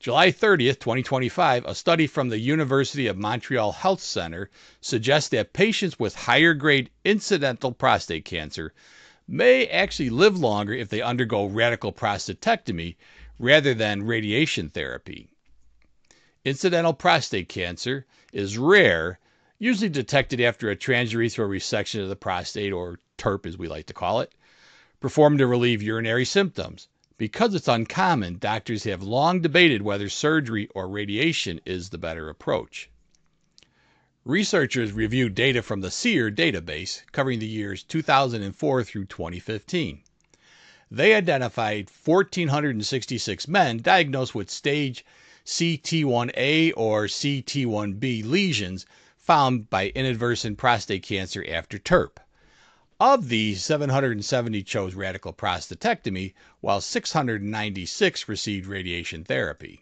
July 30th, 2025, a study from the University of Montreal Health Center suggests that patients with higher grade incidental prostate cancer may actually live longer if they undergo radical prostatectomy rather than radiation therapy. Incidental prostate cancer is rare, usually detected after a transurethral resection of the prostate, or TURP as we like to call it, performed to relieve urinary symptoms. Because it's uncommon, doctors have long debated whether surgery or radiation is the better approach. Researchers reviewed data from the SEER database covering the years 2004 through 2015. They identified 1,466 men diagnosed with stage CT1A or CT1B lesions found by inadvertent prostate cancer after TURP. Of these, 770 chose radical prostatectomy, while 696 received radiation therapy.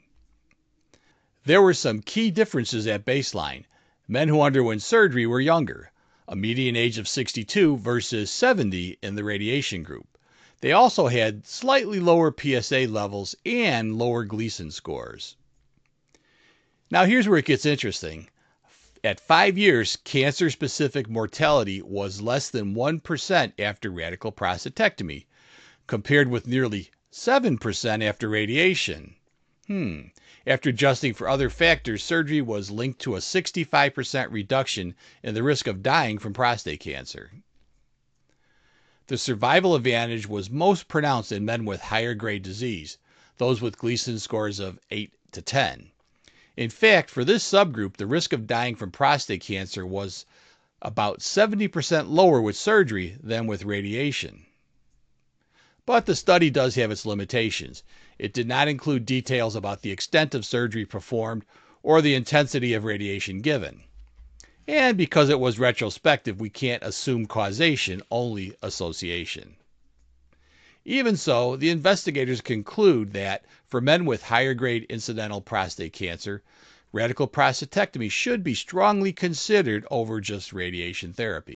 There were some key differences at baseline. Men who underwent surgery were younger, a median age of 62 versus 70 in the radiation group. They also had slightly lower PSA levels and lower Gleason scores. Now here's where it gets interesting. At 5 years, cancer-specific mortality was less than 1% after radical prostatectomy, compared with nearly 7% after radiation. After adjusting for other factors, surgery was linked to a 65% reduction in the risk of dying from prostate cancer. The survival advantage was most pronounced in men with higher grade disease, those with Gleason scores of 8 to 10. In fact, for this subgroup, the risk of dying from prostate cancer was about 70% lower with surgery than with radiation. But the study does have its limitations. It did not include details about the extent of surgery performed or the intensity of radiation given. And because it was retrospective, we can't assume causation, only association. Even so, the investigators conclude that for men with higher grade incidental prostate cancer, radical prostatectomy should be strongly considered over just radiation therapy.